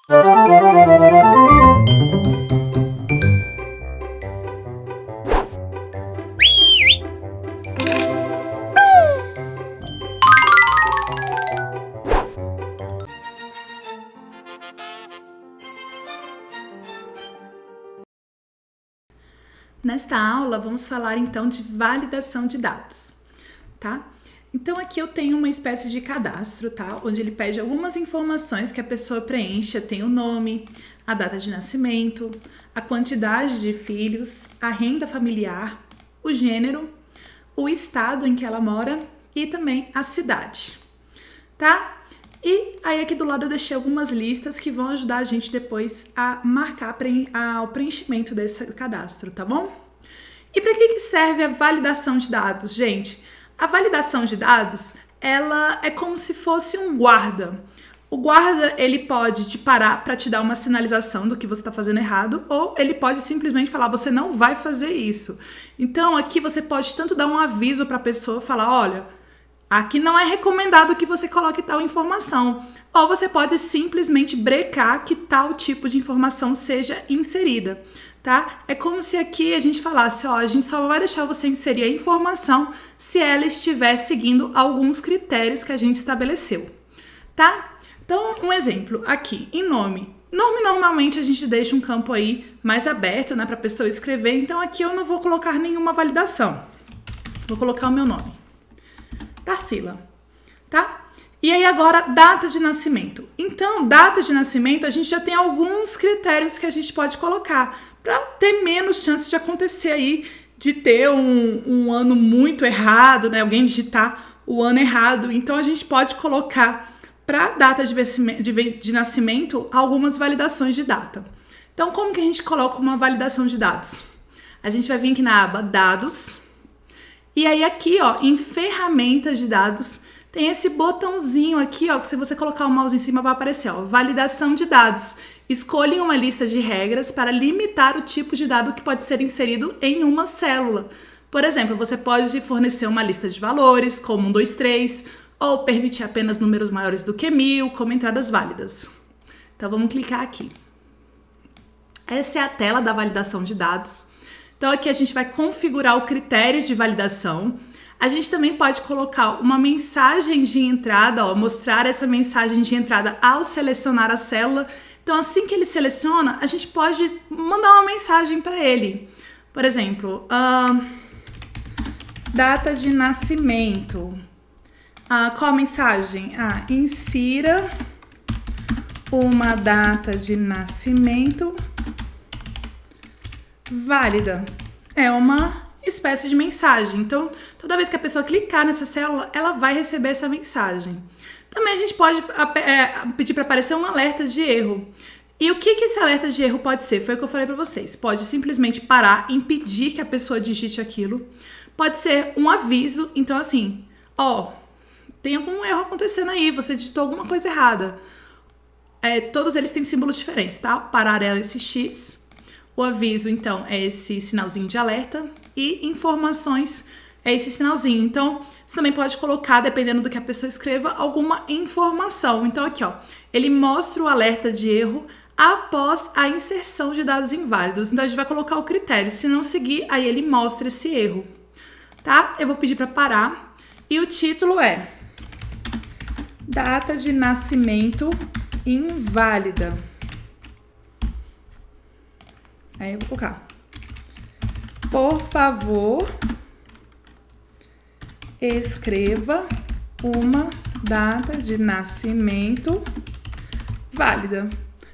Nesta aula, vamos falar então de validação de dados, tá? Então aqui eu tenho uma espécie de cadastro, tá? Onde ele pede algumas informações que a pessoa preencha, tem o nome, a data de nascimento, a quantidade de filhos, a renda familiar, o gênero, o estado em que ela mora e também a cidade, tá? E aí aqui do lado eu deixei algumas listas que vão ajudar a gente depois a marcar o preenchimento desse cadastro, tá bom? E para que serve a validação de dados, gente? A validação de dados, ela é como se fosse um guarda. O guarda, ele pode te parar para te dar uma sinalização do que você está fazendo errado, ou ele pode simplesmente falar, você não vai fazer isso. Então aqui você pode tanto dar um aviso para a pessoa, falar, olha, aqui não é recomendado que você coloque tal informação. Ou você pode simplesmente brecar que tal tipo de informação seja inserida, tá? É como se aqui a gente falasse, ó, a gente só vai deixar você inserir a informação se ela estiver seguindo alguns critérios que a gente estabeleceu, tá? Então, um exemplo aqui, em nome. Nome, normalmente a gente deixa um campo aí mais aberto, né, para a pessoa escrever. Então, aqui eu não vou colocar nenhuma validação. Vou colocar o meu nome. Tarsila, tá? E aí agora, data de nascimento. Então, data de nascimento, a gente já tem alguns critérios que a gente pode colocar para ter menos chance de acontecer aí, de ter um ano muito errado, né? Alguém digitar o ano errado. Então, a gente pode colocar para data de nascimento algumas validações de data. Então, como que a gente coloca uma validação de dados? A gente vai vir aqui na aba Dados. E aí aqui, ó, em ferramentas de dados, tem esse botãozinho aqui, ó, que se você colocar o mouse em cima vai aparecer, ó, validação de dados. Escolha uma lista de regras para limitar o tipo de dado que pode ser inserido em uma célula. Por exemplo, você pode fornecer uma lista de valores, como 1, 2, 3, ou permitir apenas números maiores do que 1000, como entradas válidas. Então, vamos clicar aqui. Essa é a tela da validação de dados. Então, aqui a gente vai configurar o critério de validação. A gente também pode colocar uma mensagem de entrada, ó, mostrar essa mensagem de entrada ao selecionar a célula. Então, assim que ele seleciona, a gente pode mandar uma mensagem para ele. Por exemplo, data de nascimento. Qual a mensagem? Insira uma data de nascimento válida. É uma espécie de mensagem. Então, toda vez que a pessoa clicar nessa célula, ela vai receber essa mensagem. Também a gente pode pedir para aparecer um alerta de erro. E o que esse alerta de erro pode ser? Foi o que eu falei para vocês. Pode simplesmente parar, impedir que a pessoa digite aquilo. Pode ser um aviso. Então, assim, ó, tem algum erro acontecendo aí, você digitou alguma coisa errada. Todos eles têm símbolos diferentes, tá? Parar é esse X. O aviso, então, é esse sinalzinho de alerta. E informações é esse sinalzinho. Então, você também pode colocar, dependendo do que a pessoa escreva, alguma informação. Então, aqui, ó, ele mostra o alerta de erro após a inserção de dados inválidos. Então, a gente vai colocar o critério. Se não seguir, aí ele mostra esse erro, tá? Eu vou pedir para parar. E o título é Data de nascimento inválida. Aí eu vou colocar. Por favor, escreva uma data de nascimento válida,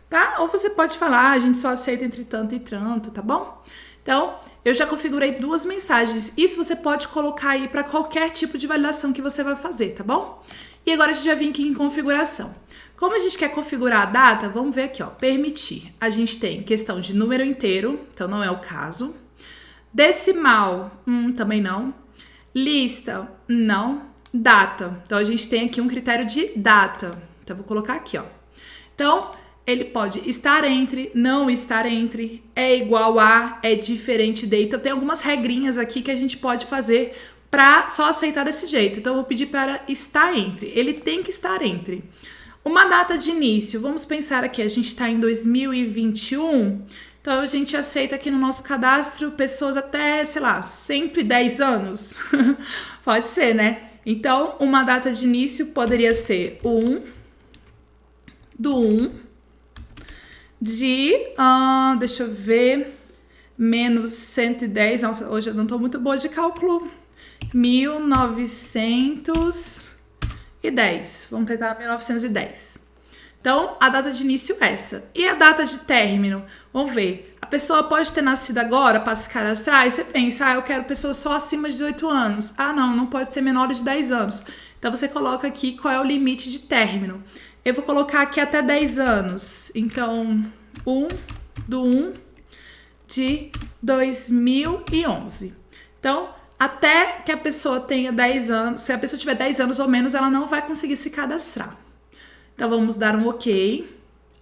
tá? Ou você pode falar, a gente só aceita entre tanto e tanto, tá bom? Então, eu já configurei 2 mensagens. Isso você pode colocar aí para qualquer tipo de validação que você vai fazer, tá bom? E agora a gente já vem aqui em configuração. Como a gente quer configurar a data, vamos ver aqui, ó, permitir. A gente tem questão de número inteiro, então não é o caso. Decimal, também não. Lista, não. Data, então a gente tem aqui um critério de data. Então eu vou colocar aqui, ó. Então, ele pode estar entre, não estar entre, é igual a, é diferente de. Então tem algumas regrinhas aqui que a gente pode fazer para só aceitar desse jeito. Então eu vou pedir para estar entre. Ele tem que estar entre. Uma data de início, vamos pensar aqui, a gente está em 2021, então a gente aceita aqui no nosso cadastro pessoas até, sei lá, 110 anos. Pode ser, né? Então, uma data de início poderia ser 1/1 de, deixa eu ver, menos 110, nossa, hoje eu não tô muito boa de cálculo, 1910, vamos tentar 1910. Então, a data de início é essa. E a data de término? Vamos ver. A pessoa pode ter nascido agora para se cadastrar e você pensa, eu quero pessoas só acima de 18 anos. Não pode ser menor de 10 anos. Então, você coloca aqui qual é o limite de término. Eu vou colocar aqui até 10 anos. Então, 1/1 de 2011. Então, até que a pessoa tenha 10 anos, se a pessoa tiver 10 anos ou menos, ela não vai conseguir se cadastrar. Então, vamos dar um OK.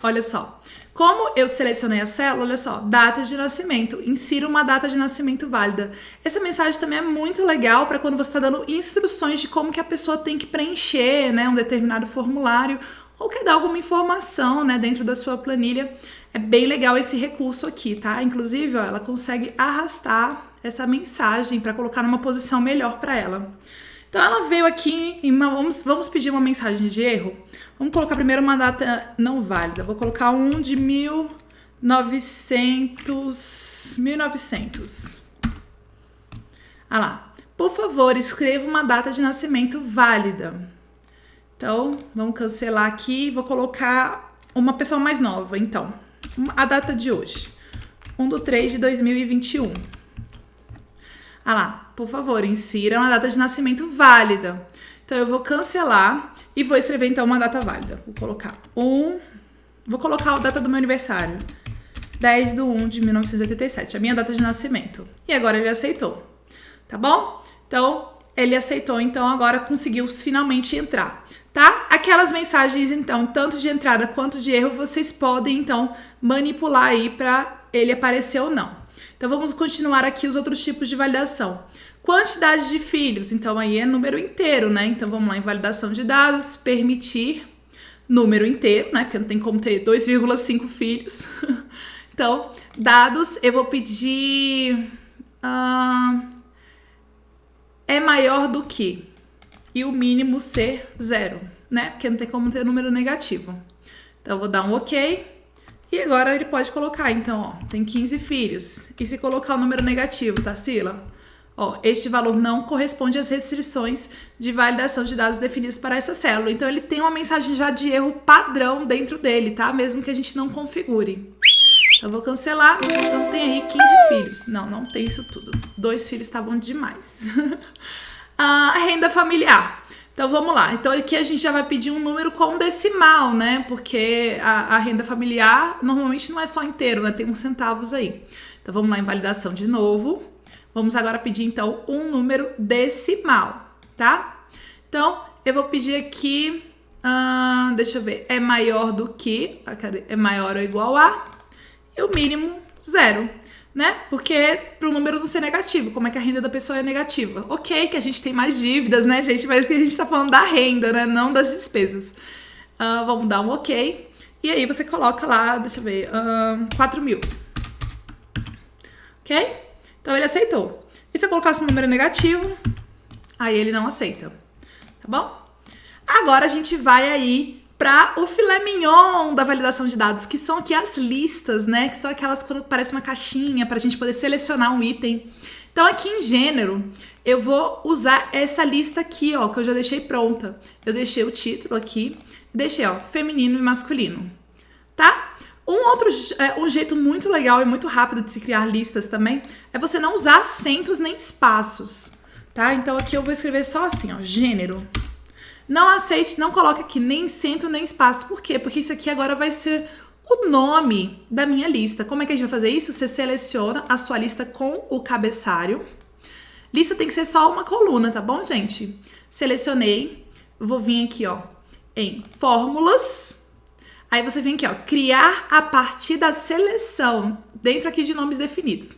Olha só. Como eu selecionei a célula, olha só, data de nascimento. Insira uma data de nascimento válida. Essa mensagem também é muito legal para quando você está dando instruções de como que a pessoa tem que preencher, né, um determinado formulário ou quer dar alguma informação, né, dentro da sua planilha. É bem legal esse recurso aqui, tá? Inclusive, ó, ela consegue arrastar essa mensagem para colocar numa posição melhor para ela. Então, ela veio aqui, vamos pedir uma mensagem de erro. Vamos colocar primeiro uma data não válida. Vou colocar 1 de 1900. Ah lá. Por favor, escreva uma data de nascimento válida. Então, vamos cancelar aqui. Vou colocar uma pessoa mais nova. Então, a data de hoje. 1/3/2021. Ah lá. Por favor, insira uma data de nascimento válida. Então, eu vou cancelar e vou escrever, então, uma data válida. Vou colocar Vou colocar a data do meu aniversário. 10/1/1987, a minha data de nascimento. E agora ele aceitou. Tá bom? Então, ele aceitou, então agora conseguiu finalmente entrar. Tá? Aquelas mensagens, então, tanto de entrada quanto de erro, vocês podem, então, manipular aí para ele aparecer ou não. Então, vamos continuar aqui os outros tipos de validação. Quantidade de filhos, então aí é número inteiro, né? Então, vamos lá em validação de dados, permitir número inteiro, né? Porque não tem como ter 2,5 filhos. Então, dados, eu vou pedir... é maior do que... E o mínimo ser 0, né? Porque não tem como ter número negativo. Então, eu vou dar um OK. E agora ele pode colocar, então, ó, tem 15 filhos. E se colocar o número negativo, Tarsila? Ó, este valor não corresponde às restrições de validação de dados definidos para essa célula. Então, ele tem uma mensagem já de erro padrão dentro dele, tá? Mesmo que a gente não configure. Eu vou cancelar. Então, tem aí 15 filhos. Não tem isso tudo. 2 filhos tá bom demais. A renda familiar. Então, vamos lá. Então, aqui a gente já vai pedir um número com decimal, né? Porque a renda familiar normalmente não é só inteiro, né? Tem uns centavos aí. Então, vamos lá em validação de novo. Vamos agora pedir, então, um número decimal, tá? Então, eu vou pedir aqui... deixa eu ver. É maior do que... Cadê? É maior ou igual a... E o mínimo, 0. Né? Porque para o número não ser negativo, como é que a renda da pessoa é negativa? Ok, que a gente tem mais dívidas, né, gente? Mas que a gente está falando da renda, né? Não das despesas. Vamos dar um OK. E aí você coloca lá, deixa eu ver, 4.000. Ok? Então ele aceitou. E se eu colocasse um número negativo, aí ele não aceita. Tá bom? Agora a gente vai aí para o filé mignon da validação de dados, que são aqui as listas, né? Que são aquelas quando parece uma caixinha para a gente poder selecionar um item. Então, aqui em gênero, eu vou usar essa lista aqui, ó, que eu já deixei pronta. Eu deixei o título aqui, deixei, ó, feminino e masculino, tá? Um jeito muito legal e muito rápido de se criar listas também é você não usar acentos nem espaços, tá? Então, aqui eu vou escrever só assim, ó, gênero. Não aceite, não coloque aqui nem acento nem espaço. Por quê? Porque isso aqui agora vai ser o nome da minha lista. Como é que a gente vai fazer isso? Você seleciona a sua lista com o cabeçalho. Lista tem que ser só uma coluna, tá bom, gente? Selecionei. Vou vir aqui, ó, em fórmulas. Aí você vem aqui, ó, criar a partir da seleção, dentro aqui de nomes definidos.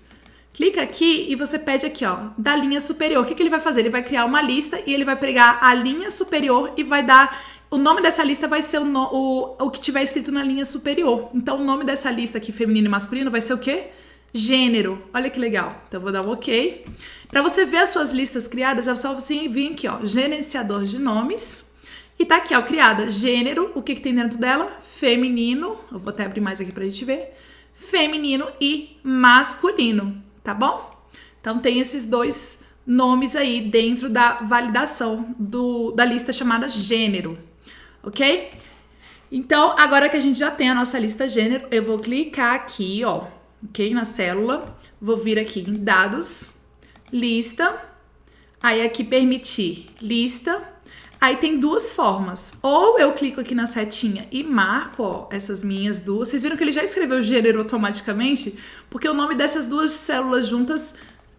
Clica aqui e você pede aqui, ó, da linha superior. O que ele vai fazer? Ele vai criar uma lista e ele vai pegar a linha superior e vai dar o nome dessa lista vai ser o que tiver escrito na linha superior. Então, o nome dessa lista aqui, feminino e masculino, vai ser o quê? Gênero. Olha que legal. Então, eu vou dar um OK. Para você ver as suas listas criadas, é só você vir aqui, ó, gerenciador de nomes. E tá aqui, ó, criada gênero. O que tem dentro dela? Feminino. Eu vou até abrir mais aqui pra gente ver. Feminino e masculino, tá bom? Então, tem esses dois nomes aí dentro da validação da lista chamada gênero, ok? Então, agora que a gente já tem a nossa lista gênero, eu vou clicar aqui, ó, ok? Na célula, vou vir aqui em dados, lista, aí aqui permitir lista, aí tem duas formas, ou eu clico aqui na setinha e marco, ó, essas minhas duas, vocês viram que ele já escreveu gênero automaticamente, porque o nome dessas duas células juntas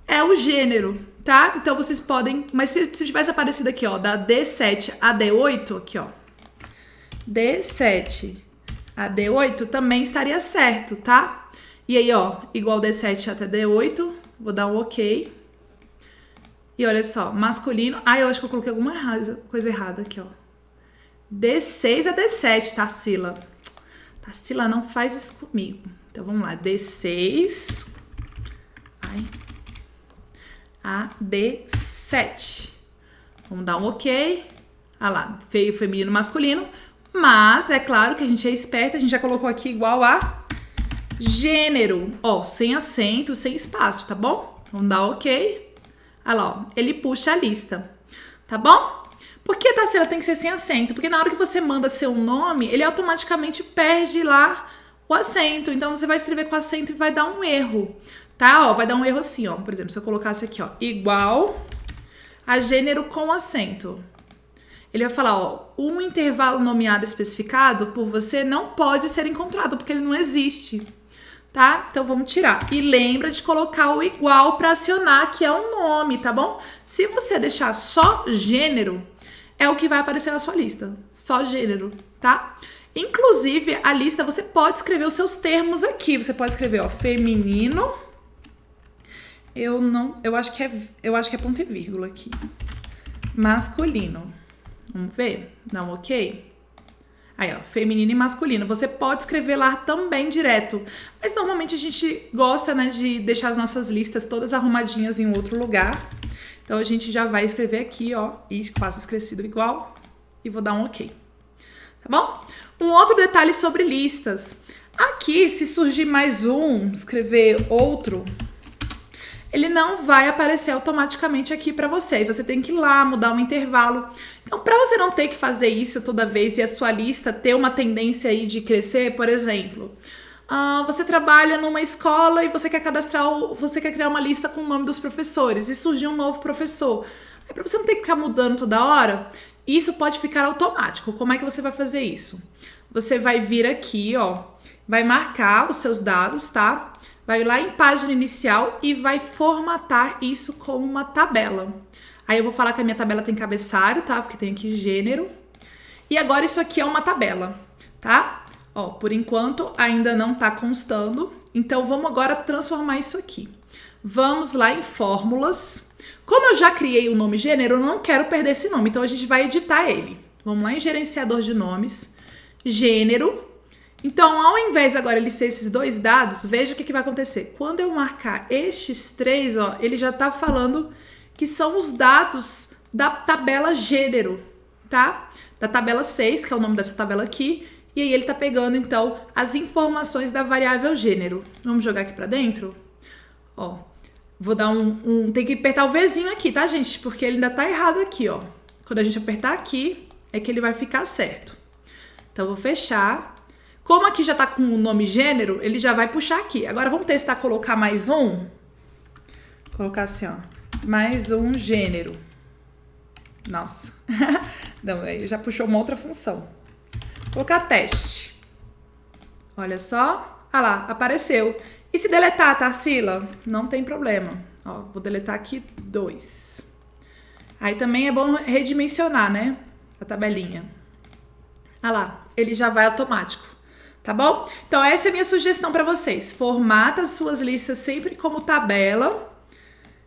é o gênero, tá? Então vocês podem, mas se tivesse aparecido aqui, ó, da D7 a D8, aqui, ó, D7 a D8 também estaria certo, tá? E aí, ó, igual D7 até D8, vou dar um OK. E olha só, masculino, eu acho que eu coloquei alguma coisa errada aqui, ó. D6 a D7, Tarsila. Tarsila, não faz isso comigo. Então vamos lá, D6 a D7. Vamos dar um OK. Ah lá, feio, feminino, masculino. Mas é claro que a gente é esperta, a gente já colocou aqui igual a gênero. Ó, sem acento, sem espaço, tá bom? Vamos dar OK. Olha lá, ó, ele puxa a lista, tá bom? Por que, Tarsila, tem que ser sem acento? Porque na hora que você manda seu nome, ele automaticamente perde lá o acento. Então, você vai escrever com acento e vai dar um erro. Tá? Ó, vai dar um erro assim, ó. Por exemplo, se eu colocasse aqui, ó, igual a gênero com acento. Ele vai falar, ó, um intervalo nomeado especificado por você não pode ser encontrado, porque ele não existe. Tá? Então, vamos tirar. E lembra de colocar o igual para acionar, que é um nome, tá bom? Se você deixar só gênero, é o que vai aparecer na sua lista. Só gênero, tá? Inclusive, a lista, você pode escrever os seus termos aqui. Você pode escrever, ó, feminino... Eu acho que é ponto e vírgula aqui. Masculino. Vamos ver? Dá um OK? Aí, ó, feminino e masculino. Você pode escrever lá também direto. Mas normalmente a gente gosta, né, de deixar as nossas listas todas arrumadinhas em outro lugar. Então a gente já vai escrever aqui, ó, e quase esquecido igual. E vou dar um OK. Tá bom? Um outro detalhe sobre listas. Aqui, se surgir mais um, escrever outro, ele não vai aparecer automaticamente aqui para você. E você tem que ir lá, mudar um intervalo. Então, para você não ter que fazer isso toda vez e a sua lista ter uma tendência aí de crescer, por exemplo, você trabalha numa escola e você quer você quer criar uma lista com o nome dos professores e surgiu um novo professor. Aí, para você não ter que ficar mudando toda hora, isso pode ficar automático. Como é que você vai fazer isso? Você vai vir aqui, ó, vai marcar os seus dados, tá? Vai lá em página inicial e vai formatar isso como uma tabela. Aí eu vou falar que a minha tabela tem cabeçalho, tá? Porque tem aqui gênero. E agora isso aqui é uma tabela, tá? Ó, por enquanto ainda não tá constando. Então vamos agora transformar isso aqui. Vamos lá em fórmulas. Como eu já criei o nome gênero, eu não quero perder esse nome. Então a gente vai editar ele. Vamos lá em gerenciador de nomes. Gênero. Então, ao invés agora ele ser esses dois dados, veja o que vai acontecer. Quando eu marcar estes três, ó, ele já tá falando que são os dados da tabela gênero, tá? Da tabela 6, que é o nome dessa tabela aqui, e aí ele tá pegando, então, as informações da variável gênero. Vamos jogar aqui pra dentro? Ó, vou dar tem que apertar o Vzinho aqui, tá, gente? Porque ele ainda tá errado aqui, ó. Quando a gente apertar aqui, é que ele vai ficar certo. Então, eu vou fechar. Como aqui já tá com o nome gênero, ele já vai puxar aqui. Agora vamos testar colocar mais um. Colocar assim, ó. Mais um gênero. Nossa. Não, aí já puxou uma outra função. Colocar teste. Olha só. Ah lá, apareceu. E se deletar, Tarsila? Não tem problema. Ó, vou deletar aqui 2. Aí também é bom redimensionar, né? A tabelinha. Ah lá, ele já vai automático. Tá bom? Então, essa é a minha sugestão para vocês. Formata as suas listas sempre como tabela,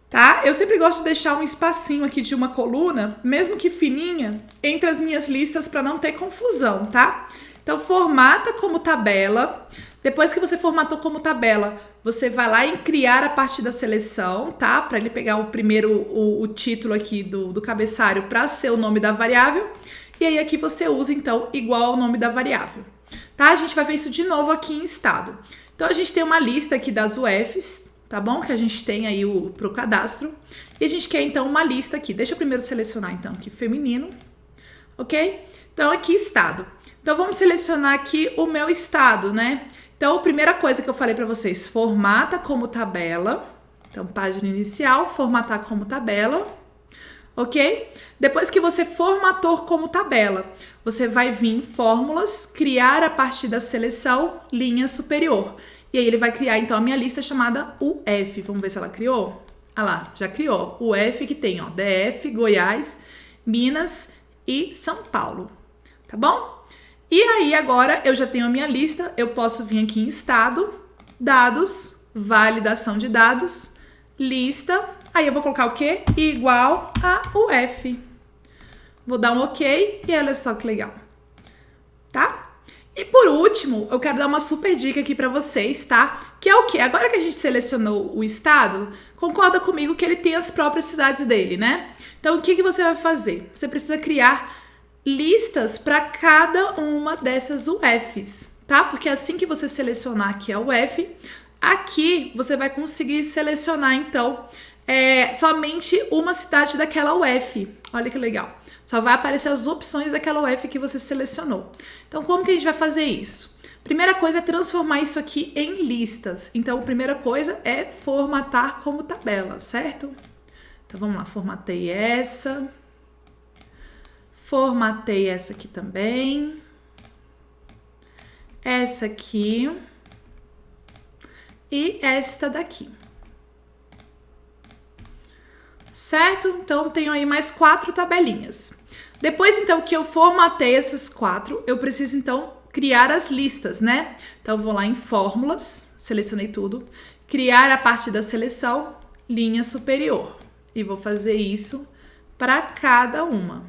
tá? Eu sempre gosto de deixar um espacinho aqui de uma coluna, mesmo que fininha, entre as minhas listas para não ter confusão, tá? Então, formata como tabela. Depois que você formatou como tabela, você vai lá em criar a partir da seleção, tá? Para ele pegar o primeiro, o título aqui do cabeçalho para ser o nome da variável. E aí aqui você usa, então, igual ao nome da variável, tá? A gente vai ver isso de novo aqui em estado. Então, a gente tem uma lista aqui das UFs, tá bom? Que a gente tem aí pro cadastro. E a gente quer, então, uma lista aqui. Deixa eu primeiro selecionar, então, aqui feminino, ok? Então, aqui estado. Então, vamos selecionar aqui o meu estado, né? Então, a primeira coisa que eu falei para vocês, formata como tabela. Então, página inicial, formatar como tabela, ok? Depois que você formatou como tabela, você vai vir em fórmulas, criar a partir da seleção, linha superior. E aí ele vai criar, então, a minha lista chamada UF. Vamos ver se ela criou? Ah lá, já criou. UF que tem, ó, DF, Goiás, Minas e São Paulo. Tá bom? E aí, agora, eu já tenho a minha lista. Eu posso vir aqui em estado, dados, validação de dados, lista. Aí eu vou colocar o quê? Igual a UF. Vou dar um OK e olha só que legal. Tá? E por último, eu quero dar uma super dica aqui para vocês, tá? Que é o quê? Agora que a gente selecionou o estado, concorda comigo que ele tem as próprias cidades dele, né? Então, o que você vai fazer? Você precisa criar listas para cada uma dessas UFs, tá? Porque assim que você selecionar aqui a UF, aqui você vai conseguir selecionar, então, somente uma cidade daquela UF. Olha que legal. Só vai aparecer as opções daquela UF que você selecionou. Então, como que a gente vai fazer isso? Primeira coisa é transformar isso aqui em listas. Então, a primeira coisa é formatar como tabela, certo? Então, vamos lá. Formatei essa. Formatei essa aqui também. Essa aqui. E esta daqui. Certo? Então, tenho aí mais 4 tabelinhas. Depois, então, que eu formatei essas 4, eu preciso, então, criar as listas, né? Então, eu vou lá em fórmulas, selecionei tudo, criar a partir da seleção, linha superior. E vou fazer isso para cada uma.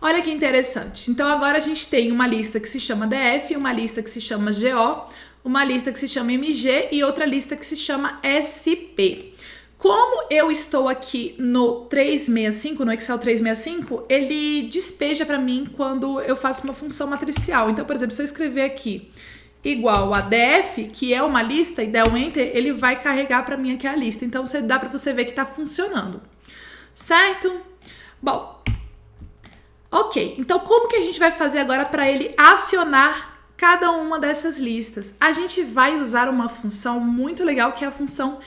Olha que interessante. Então, agora a gente tem uma lista que se chama DF, uma lista que se chama GO, uma lista que se chama MG e outra lista que se chama SP. Como eu estou aqui no 365, no Excel 365, ele despeja para mim quando eu faço uma função matricial. Então, por exemplo, se eu escrever aqui igual a DF, que é uma lista, e der um Enter, ele vai carregar para mim aqui a lista. Então, dá para você ver que está funcionando. Certo? Bom, ok. Então, como que a gente vai fazer agora para ele acionar cada uma dessas listas? A gente vai usar uma função muito legal, que é a função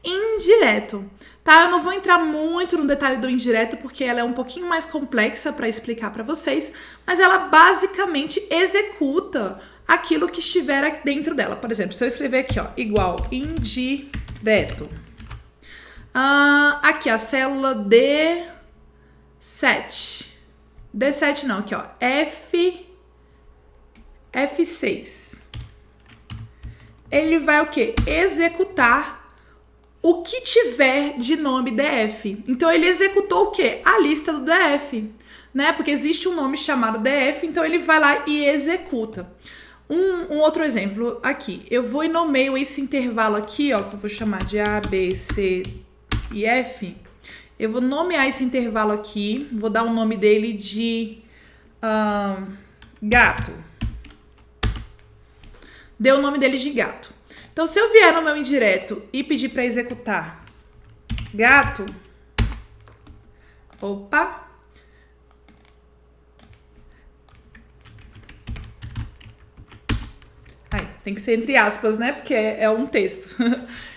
indireto, tá? Eu não vou entrar muito no detalhe do indireto, porque ela é um pouquinho mais complexa para explicar para vocês, mas ela basicamente executa aquilo que estiver dentro dela. Por exemplo, se eu escrever aqui, ó, igual indireto, aqui a célula D7, D7 não, aqui ó, F6. Ele vai o quê? Executar o que tiver de nome DF. Então, ele executou o quê? A lista do DF, né? Porque existe um nome chamado DF, então ele vai lá e executa. Um outro exemplo aqui. Eu vou e nomeio esse intervalo aqui, ó, que eu vou chamar de A, B, C e F. Eu vou nomear esse intervalo aqui, vou dar o nome dele de gato. Deu o nome dele de gato. Então, se eu vier no meu indireto e pedir para executar gato, opa, tem que ser entre aspas, né? Porque é um texto.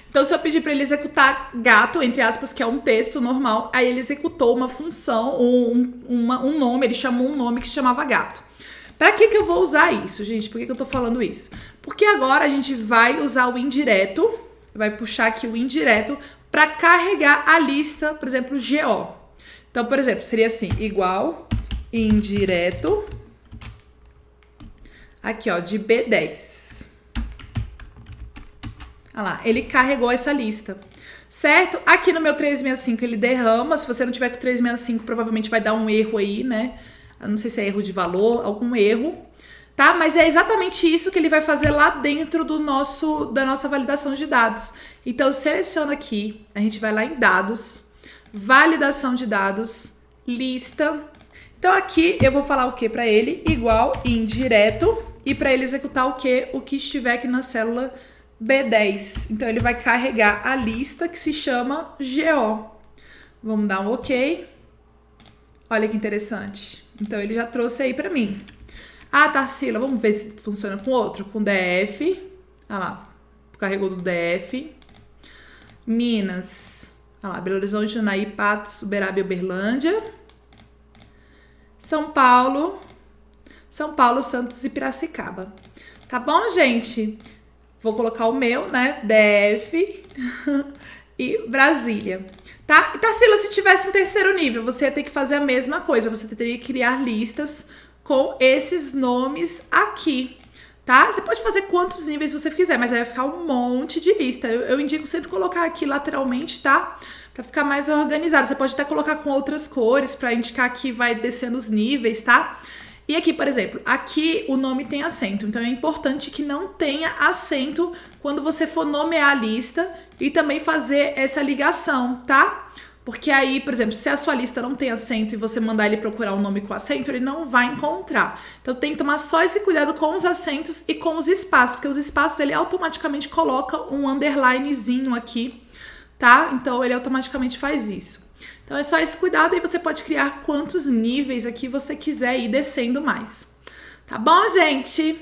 Então, se eu pedir para ele executar gato, entre aspas, que é um texto normal, aí ele executou uma função, um nome, ele chamou um nome que se chamava gato. Para que eu vou usar isso, gente? Por que eu tô falando isso? Porque agora a gente vai usar o indireto, vai puxar aqui o indireto para carregar a lista, por exemplo, GO. Então, por exemplo, seria assim, igual indireto, aqui ó, de B10. Olha lá, ele carregou essa lista, certo? Aqui no meu 365 ele derrama. Se você não tiver com 365, provavelmente vai dar um erro aí, né? Eu não sei se é erro de valor, algum erro, tá? Mas é exatamente isso que ele vai fazer lá dentro da nossa validação de dados. Então, seleciona aqui, a gente vai lá em dados, validação de dados, lista. Então, aqui eu vou falar o que para ele? Igual indireto, e para ele executar o que? O que estiver aqui na célula B10. Então, ele vai carregar a lista que se chama GO. Vamos dar um OK. Olha que interessante. Então, ele já trouxe aí para mim. Ah, Tarsila, vamos ver se funciona com outro. Com DF. Olha lá, carregou do DF. Minas. Olha lá, Belo Horizonte, Junaí, Patos, Uberaba e Uberlândia. São Paulo, Santos e Piracicaba. Tá bom, gente? Vou colocar o meu, né? DF e Brasília. Tá? E Tarsila, se tivesse um terceiro nível, você ia ter que fazer a mesma coisa. Você teria que criar listas com esses nomes aqui, tá? Você pode fazer quantos níveis você quiser, mas aí vai ficar um monte de lista. Eu indico sempre colocar aqui lateralmente, tá? Pra ficar mais organizado. Você pode até colocar com outras cores pra indicar que vai descendo os níveis, tá? E aqui, por exemplo, aqui o nome tem acento. Então é importante que não tenha acento quando você for nomear a lista e também fazer essa ligação, tá? Porque aí, por exemplo, se a sua lista não tem acento e você mandar ele procurar um nome com acento, ele não vai encontrar. Então tem que tomar só esse cuidado com os acentos e com os espaços, porque os espaços ele automaticamente coloca um underlinezinho aqui, tá? Então ele automaticamente faz isso. Então é só esse cuidado e você pode criar quantos níveis aqui você quiser ir descendo mais. Tá bom, gente?